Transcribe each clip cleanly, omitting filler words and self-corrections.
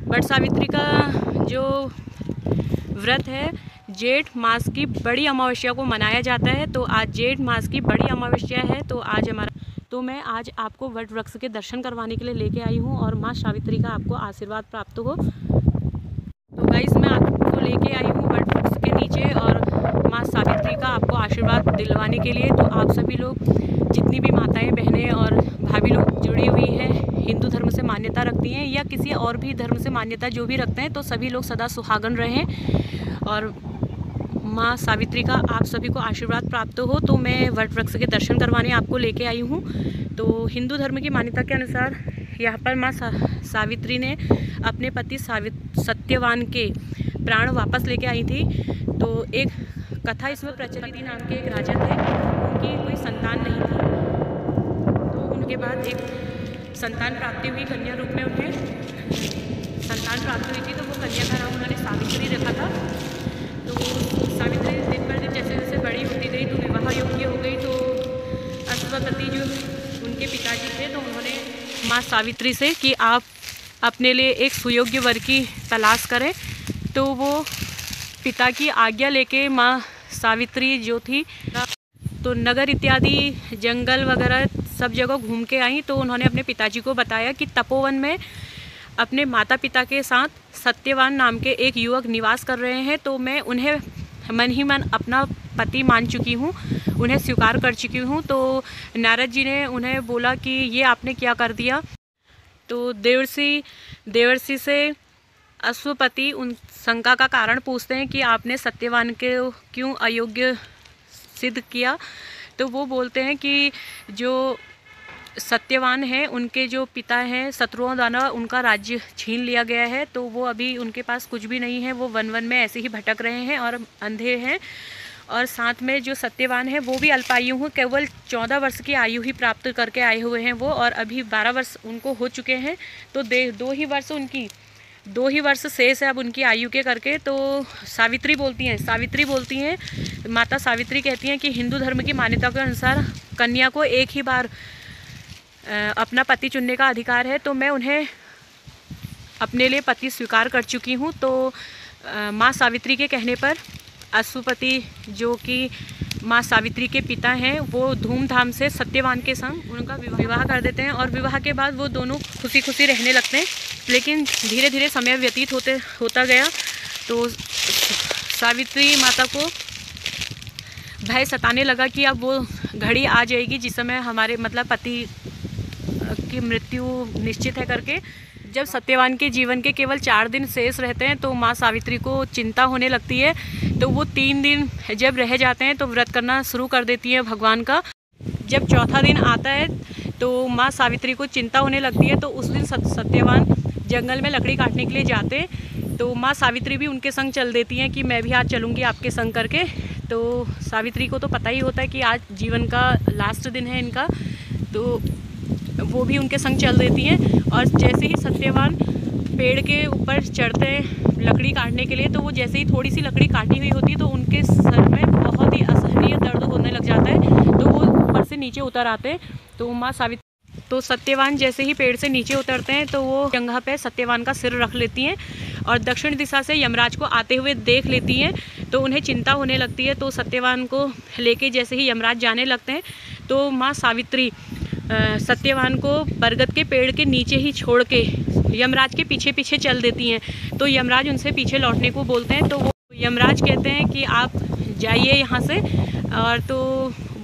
वट सावित्री का जो व्रत है जेठ मास की बड़ी अमावस्या को मनाया जाता है। तो आज जेठ मास की बड़ी अमावस्या है। तो मैं आज आपको वट वृक्ष के दर्शन करवाने के लिए लेके आई हूँ और माँ सावित्री का आपको आशीर्वाद प्राप्त हो। तो गाइस मैं आपको लेके आई हूँ वट वृक्ष के नीचे और माँ सावित्री का आपको आशीर्वाद दिलवाने के लिए। तो आप सभी लोग जितनी भी माताएं बहनें और भाभी लोग जुड़ी हुई हैं, हिंदू धर्म से मान्यता रखती हैं या किसी और भी धर्म से मान्यता जो भी रखते हैं, तो सभी लोग सदा सुहागन रहें और माँ सावित्री का आप सभी को आशीर्वाद प्राप्त हो। तो मैं वट वृक्ष के दर्शन करवाने आपको लेके आई हूँ। तो हिंदू धर्म की मान्यता के अनुसार यहाँ पर माँ सावित्री ने अपने पति सत्यवान के प्राण वापस लेके आई थी। तो एक कथा इसमें प्रचलित नाम के एक राजा थे, उनकी कोई संतान नहीं थी। तो उनके बाद एक संतान प्राप्ति हुई, कन्या रूप में उन्हें संतान प्राप्त हुई थी। तो वो कन्या का नाम उन्होंने सावित्री रखा था। तो सावित्री दिन पर दिन जैसे जैसे बड़ी होती गई तो विवाह योग्य हो गई। तो अश्वपति जो उनके पिताजी थे, तो उन्होंने माँ सावित्री से कि आप अपने लिए एक सुयोग्य वर की तलाश करें। तो वो पिता की आज्ञा लेके माँ सावित्री जो थी तो नगर इत्यादि जंगल वगैरह सब जगह घूम के आई। तो उन्होंने अपने पिताजी को बताया कि तपोवन में अपने माता पिता के साथ सत्यवान नाम के एक युवक निवास कर रहे हैं। तो मैं उन्हें मन ही मन अपना पति मान चुकी हूँ, उन्हें स्वीकार कर चुकी हूँ। तो नारद जी ने उन्हें बोला कि ये आपने क्या कर दिया। तो देवर्षि से अश्वपति उन शंका का कारण पूछते हैं कि आपने सत्यवान के क्यों अयोग्य सिद्ध किया। तो वो बोलते हैं कि जो सत्यवान है उनके जो पिता हैं शत्रुओं द्वारा उनका राज्य छीन लिया गया है। तो वो अभी उनके पास कुछ भी नहीं है, वो वन वन में ऐसे ही भटक रहे हैं और अंधे हैं। और साथ में जो सत्यवान है वो भी अल्पायु हैं, केवल 14 वर्ष की आयु ही प्राप्त करके आए हुए हैं वो, और अभी 12 वर्ष उनको हो चुके हैं। तो दो ही वर्ष शेष है अब उनकी आयु के करके। तो सावित्री बोलती हैं माता सावित्री कहती हैं कि हिंदू धर्म की मान्यता के अनुसार कन्या को एक ही बार अपना पति चुनने का अधिकार है। तो मैं उन्हें अपने लिए पति स्वीकार कर चुकी हूँ। तो माँ सावित्री के कहने पर अश्वपति जो कि माँ सावित्री के पिता हैं वो धूमधाम से सत्यवान के संग उनका विवाह कर देते हैं और विवाह के बाद वो दोनों खुशी खुशी रहने लगते हैं। लेकिन धीरे धीरे समय व्यतीत होता गया। तो सावित्री माता को भय सताने लगा कि अब वो घड़ी आ जाएगी जिस समय हमारे पति की मृत्यु निश्चित है करके। जब सत्यवान के जीवन के केवल 4 दिन शेष रहते हैं तो माँ सावित्री को चिंता होने लगती है। तो वो 3 दिन जब रह जाते हैं तो व्रत करना शुरू कर देती है भगवान का। जब चौथा दिन आता है तो माँ सावित्री को चिंता होने लगती है। तो उस दिन सत्यवान जंगल में लकड़ी काटने के लिए जाते हैं। तो माँ सावित्री भी उनके संग चल देती हैं कि मैं भी आज चलूँगी आपके संग करके। तो सावित्री को तो पता ही होता है कि आज जीवन का लास्ट दिन है इनका, तो वो भी उनके संग चल देती हैं। और जैसे ही सत्यवान पेड़ के ऊपर चढ़ते हैं लकड़ी काटने के लिए, तो वो जैसे ही थोड़ी सी लकड़ी काटी हुई होती है तो उनके सर में बहुत ही असहनीय दर्द होने लग जाता है। तो वो ऊपर से नीचे उतर आते हैं। तो माँ सावित्री तो सत्यवान जैसे ही पेड़ से नीचे उतरते हैं तो वो जगह पे सत्यवान का सिर रख लेती हैं और दक्षिण दिशा से यमराज को आते हुए देख लेती हैं। तो उन्हें चिंता होने लगती है। तो सत्यवान को लेके जैसे ही यमराज जाने लगते हैं तो माँ सावित्री सत्यवान को बरगद के पेड़ के नीचे ही छोड़ के यमराज के पीछे पीछे चल देती हैं। तो यमराज उनसे पीछे लौटने को बोलते हैं। तो वो यमराज कहते हैं कि आप जाइए यहाँ से, और तो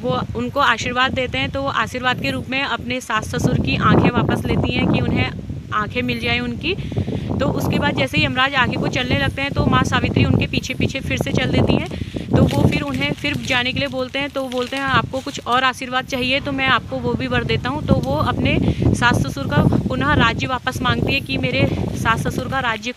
वो उनको आशीर्वाद देते हैं। तो वो आशीर्वाद के रूप में अपने सास ससुर की आंखें वापस लेती हैं कि उन्हें आंखें मिल जाए उनकी। तो उसके बाद जैसे ही यमराज आगे को चलने लगते हैं तो माँ सावित्री उनके पीछे पीछे फिर से चल देती हैं। तो वो फिर उन्हें फिर जाने के लिए बोलते हैं। तो बोलते हैं आपको कुछ और आशीर्वाद चाहिए तो मैं आपको वो भी वर देता हूँ। तो वो अपने सास ससुर का पुनः राज्य वापस मांगती है कि मेरे सास ससुर का राज्य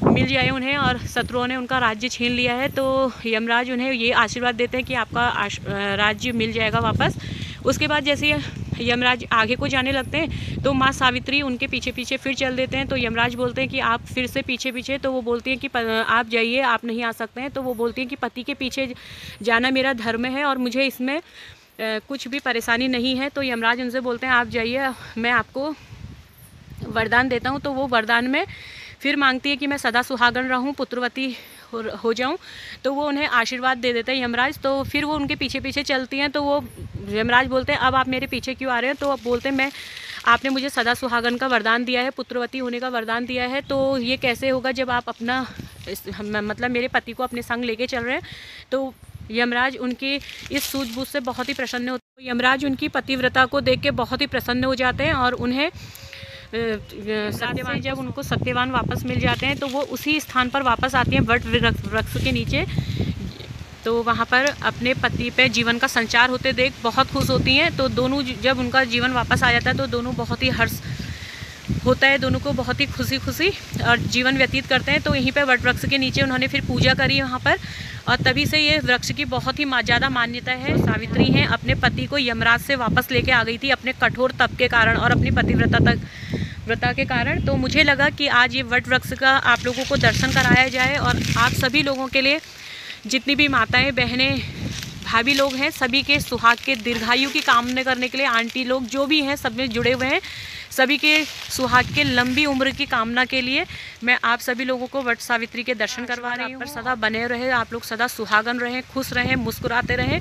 मिल जाए उन्हें, और शत्रुओं ने उनका राज्य छीन लिया है। तो यमराज उन्हें ये आशीर्वाद देते हैं कि आपका राज्य मिल जाएगा वापस। उसके बाद जैसे यमराज आगे को जाने लगते हैं तो माँ सावित्री उनके पीछे पीछे फिर चल देते हैं। तो यमराज बोलते हैं कि आप फिर से पीछे पीछे। तो वो बोलती हैं कि आप जाइए, आप नहीं आ सकते हैं। तो वो बोलती हैं कि पति के पीछे जाना मेरा धर्म है और मुझे इसमें कुछ भी परेशानी नहीं है। तो यमराज उनसे बोलते हैं आप जाइए, मैं आपको वरदान देता हूँ। तो वो वरदान में फिर मांगती है कि मैं सदा सुहागन रहूं, पुत्रवती हो जाऊं। तो वो उन्हें आशीर्वाद दे देते हैं यमराज। तो फिर वो उनके पीछे पीछे चलती हैं। तो वो यमराज बोलते हैं अब आप मेरे पीछे क्यों आ रहे हैं? तो अब बोलते हैं मैं आपने मुझे सदा सुहागन का वरदान दिया है, पुत्रवती होने का वरदान दिया है, तो ये कैसे होगा जब आप अपना मतलब मेरे पति को अपने संग लेके चल रहे हैं। तो यमराज उनकी इस सूझबूझ से बहुत ही प्रसन्न होते हैं। यमराज उनकी पतिव्रता को देख के बहुत ही प्रसन्न हो जाते हैं और उन्हें सत्यवान जब उनको सत्यवान वापस मिल जाते हैं तो वो उसी स्थान पर वापस आती हैं वट वृक्ष के नीचे। तो वहाँ पर अपने पति पे जीवन का संचार होते देख बहुत खुश होती हैं। तो दोनों जब उनका जीवन वापस आ जाता है तो दोनों बहुत ही हर्ष होता है, दोनों को बहुत ही खुशी और जीवन व्यतीत करते हैं। तो यहीं पे वट वृक्ष के नीचे उन्होंने फिर पूजा करी वहाँ पर, और तभी से ये वृक्ष की बहुत ही ज़्यादा मान्यता है। सावित्री हैं अपने पति को यमराज से वापस लेके आ गई थी अपने कठोर तप के कारण और अपनी पतिव्रता के कारण। तो मुझे लगा कि आज ये वट वृक्ष का आप लोगों को दर्शन कराया जाए और आप सभी लोगों के लिए, जितनी भी माताएं, बहनें, भाभी लोग हैं, सभी के सुहाग के दीर्घायु की कामना करने के लिए, आंटी लोग जो भी हैं सब में जुड़े हुए हैं, सभी के सुहाग के लंबी उम्र की कामना के लिए मैं आप सभी लोगों को वट सावित्री के दर्शन करवा रही हूँ। पर सदा बने रहे, आप लोग सदा सुहागन रहें, खुश रहें, मुस्कुराते रहें।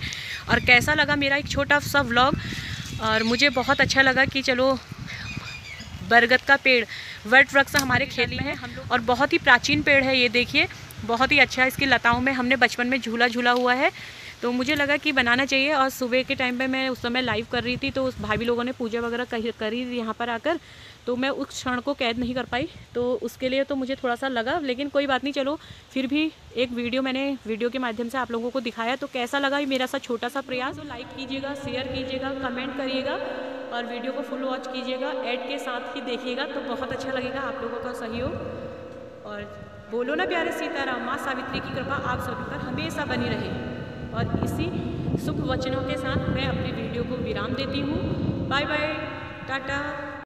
और कैसा लगा मेरा एक छोटा सा व्लॉग? और मुझे बहुत अच्छा लगा कि चलो बरगद का पेड़, वट वृक्ष हमारे खेत में है और बहुत ही प्राचीन पेड़ है ये, देखिए बहुत ही अच्छा है। इसकी लताओं में हमने बचपन में झूला झूला हुआ है। तो मुझे लगा कि बनाना चाहिए। और सुबह के टाइम पे मैं उस समय लाइव कर रही थी तो उस भाभी लोगों ने पूजा वगैरह करी यहाँ पर आकर, तो मैं उस क्षण को कैद नहीं कर पाई। तो उसके लिए तो मुझे थोड़ा सा लगा, लेकिन कोई बात नहीं, चलो फिर भी एक मैंने वीडियो के माध्यम से आप लोगों को दिखाया। तो कैसा लगा मेरा सा छोटा सा प्रयास? तो लाइक कीजिएगा, शेयर कीजिएगा, कमेंट करिएगा और वीडियो को फुल वॉच कीजिएगा, ऐड के साथ ही देखिएगा तो बहुत अच्छा लगेगा आप लोगों का सहयोग। और बोलो ना प्यारे सीताराम, माँ सावित्री की कृपा आप सभी पर हमेशा बनी रहे। और इसी शुभ वचनों के साथ मैं अपनी वीडियो को विराम देती हूँ। Bye bye, Tata.